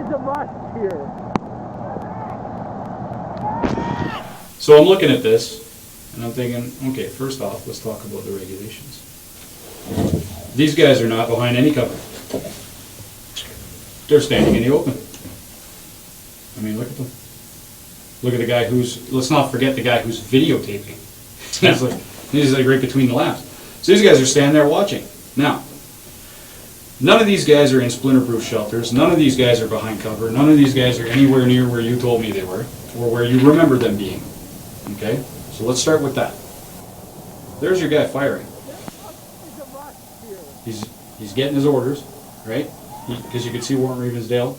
is a must here. So I'm looking at this, and I'm thinking, okay, first off, let's talk about the regulations. These guys are not behind any cover. They're standing in the open. I mean, look at them. Look at the guy who's, let's not forget the guy who's videotaping. he's like right between the laps. So these guys are standing there watching. Now, none of these guys are in splinter-proof shelters. None of these guys are behind cover. None of these guys are anywhere near where you told me they were, or where you remember them being. Okay? So let's start with that. There's your guy firing. He's getting his orders, right? Because you could see Warren Ravensdale,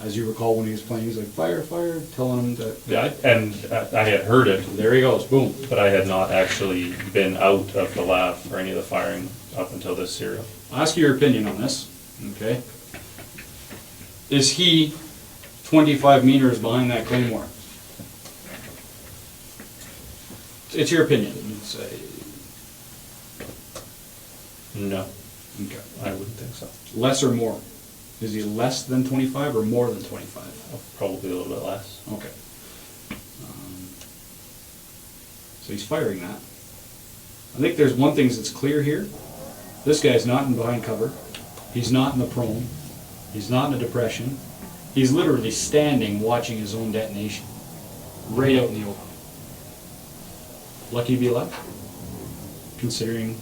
as you recall when he was playing, he's like, fire, fire, telling him that. Yeah, and I had heard it. There he goes, boom. But I had not actually been out of the lab for any of the firing up until this serial. I'll ask you your opinion on this, okay? Is he 25 meters behind that claymore? It's your opinion. No. Okay. I wouldn't think so. Less or more? Is he less than 25 or more than 25? Probably a little bit less. Okay. So he's firing that. I think there's one thing that's clear here. This guy's not in behind cover. He's not in the prone. He's not in a depression. He's literally standing watching his own detonation. Right out in the open. Lucky to be alive? Considering...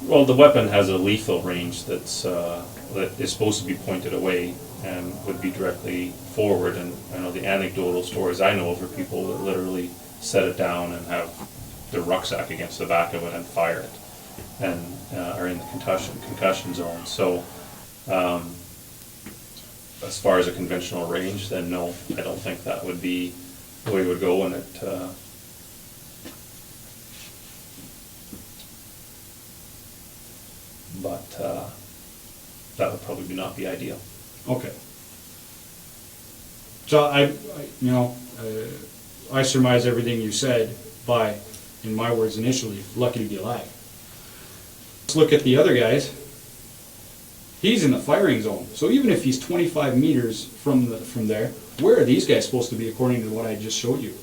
Well, the weapon has a lethal range that's that is supposed to be pointed away and would be directly forward. And I know the anecdotal stories I know of are people that literally set it down and have their rucksack against the back of it and fire it, and are in the concussion zone. So, as far as a conventional range, then no, I don't think that would be the way it would go. And it. But that would probably not be ideal. Okay. So I surmise everything you said by, in my words initially, lucky to be alive. Let's look at the other guys. He's in the firing zone. So even if he's 25 meters from there, where are these guys supposed to be according to what I just showed you?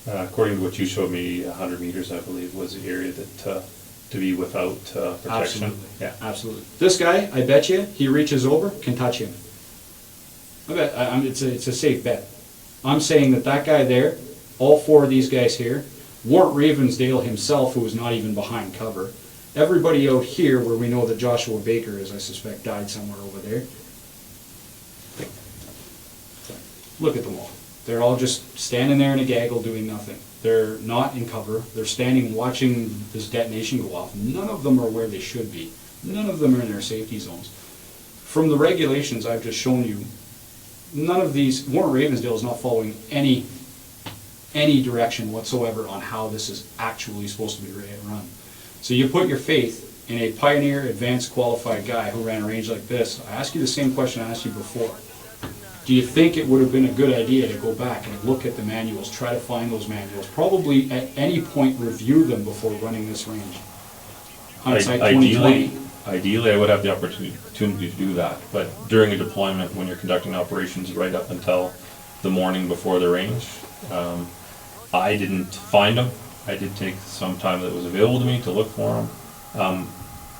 According to what you showed me, 100 meters, I believe, was the area that to be without protection. Absolutely. Yeah, absolutely. This guy, I bet you, he reaches over, can touch him. I bet. It's a safe bet. I'm saying that guy there, all four of these guys here, Warren Ravensdale himself, who was not even behind cover, everybody out here where we know that Joshua Baker is, I suspect, died somewhere over there. Look at them all. They're all just standing there in a gaggle doing nothing. They're not in cover. They're standing watching this detonation go off. None of them are where they should be. None of them are in their safety zones. From the regulations I've just shown you, none of these, Warren Ravensdale is not following any direction whatsoever on how this is actually supposed to be run. So you put your faith in a pioneer, advanced, qualified guy who ran a range like this. I ask you the same question I asked you before. Do you think it would have been a good idea to go back and look at the manuals, try to find those manuals, probably at any point review them before running this range? Ideally, I would have the opportunity to do that, but during a deployment, when you're conducting operations right up until the morning before the range, I didn't find them. I did take some time that was available to me to look for them.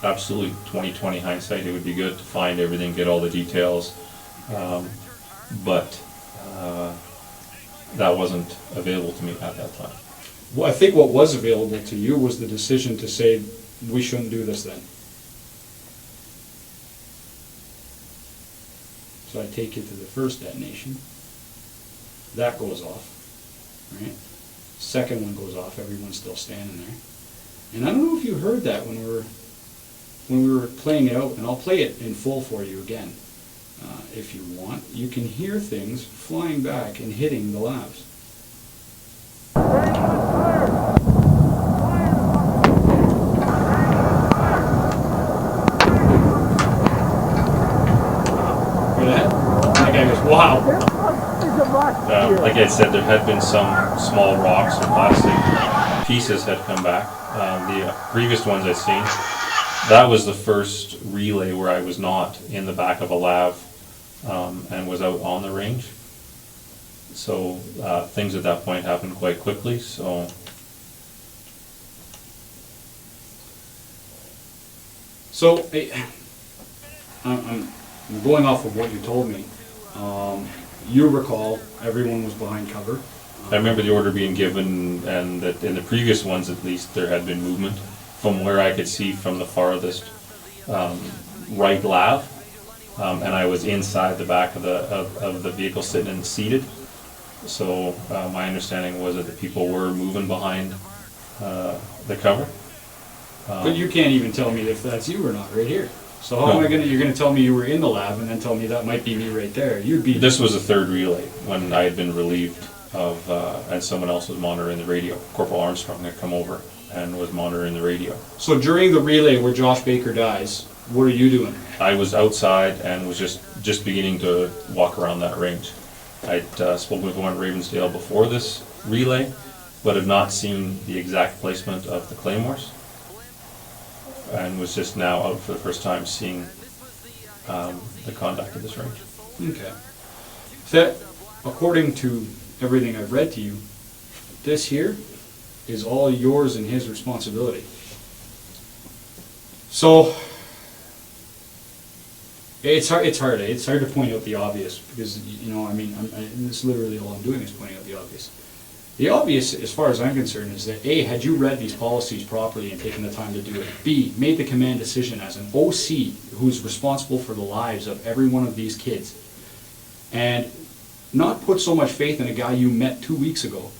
Absolutely, 20/20 hindsight, it would be good to find everything, get all the details. But that wasn't available to me at that time. Well, I think what was available to you was the decision to say, we shouldn't do this then. So I take you to the first detonation. That goes off, right? Second one goes off, everyone's still standing there. And I don't know if you heard that when we were playing it out, and I'll play it in full for you again. If you want, you can hear things flying back and hitting the labs. Hear that? That guy goes, wow. Like I said, there had been some small rocks and plastic pieces had come back. The previous ones I'd seen, that was the first relay where I was not in the back of a lav and was out on the range. So things at that point happened quite quickly, so. So, I'm going off of what you told me. You recall everyone was behind cover. I remember the order being given, and that in the previous ones at least, there had been movement from where I could see from the farthest right lav, and I was inside the back of the vehicle sitting and seated. So my understanding was that the people were moving behind the cover. But you can't even tell me if that's you or not right here. So how am I gonna, you're gonna tell me you were in the lab and then tell me that might be me right there? You'd be... This was a third relay when I had been relieved of, and someone else was monitoring the radio. Corporal Armstrong had come over and was monitoring the radio. So during the relay where Josh Baker dies, what are you doing? I was outside and was just beginning to walk around that range. I'd spoken with one at Ravensdale before this relay, but had not seen the exact placement of the claymores, and was just now out for the first time seeing the conduct of this range. Okay. So, according to everything I've read to you, this here is all yours and his responsibility. So, it's hard to point out the obvious, because, you know, I mean, this is literally all I'm doing is pointing out the obvious. The obvious, as far as I'm concerned, is that A, had you read these policies properly and taken the time to do it, B, made the command decision as an OC who's responsible for the lives of every one of these kids, and not put so much faith in a guy you met 2 weeks ago.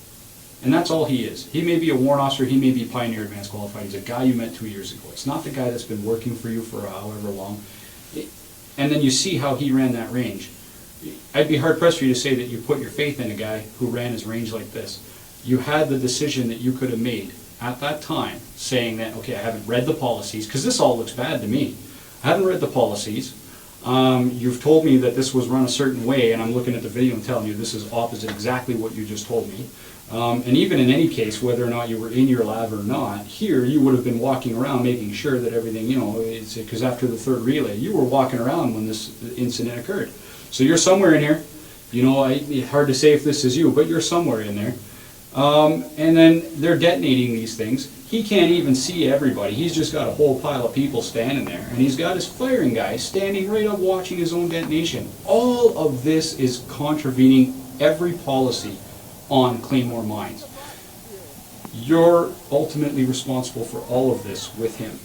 And that's all he is. He may be a warrant officer, he may be Pioneer Advanced Qualified, he's a guy you met 2 years ago. It's not the guy that's been working for you for however long. And then you see how he ran that range. I'd be hard pressed for you to say that you put your faith in a guy who ran his range like this. You had the decision that you could have made at that time, saying that, okay, I haven't read the policies, because this all looks bad to me. I haven't read the policies. You've told me that this was run a certain way, and I'm looking at the video and telling you this is opposite exactly what you just told me. And even in any case, whether or not you were in your lab or not, here you would have been walking around making sure that everything, you know, because after the third relay, you were walking around when this incident occurred. So you're somewhere in here. You know, it's hard to say if this is you, but you're somewhere in there. And then they're detonating these things. He can't even see everybody. He's just got a whole pile of people standing there. And he's got his firing guy standing right up watching his own detonation. All of this is contravening every policy on Claymore mines. You're ultimately responsible for all of this with him.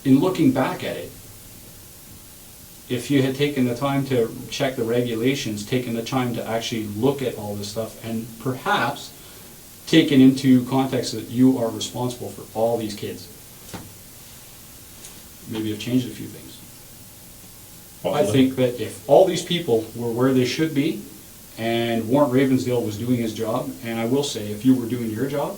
In looking back at it, if you had taken the time to check the regulations, taken the time to actually look at all this stuff, and perhaps taken into context that you are responsible for all these kids, maybe have changed a few things. I think that if all these people were where they should be, and Warrant Ravensdale was doing his job, and I will say, if you were doing your job,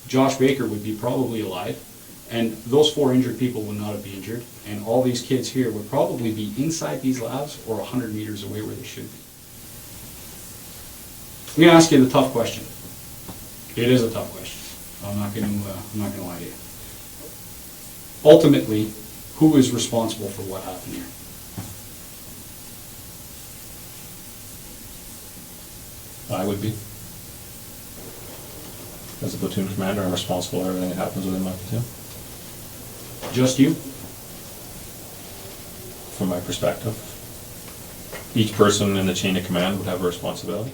Josh Baker would be probably alive, and those 4 injured people would not have been injured, and all these kids here would probably be inside these labs or 100 meters away where they should be. I'm going to ask you the tough question. It is a tough question. I'm not going to lie to you. Ultimately, who is responsible for what happened here? I would be. As a platoon commander, I'm responsible for everything that happens within my platoon. Just you? From my perspective. Each person in the chain of command would have a responsibility.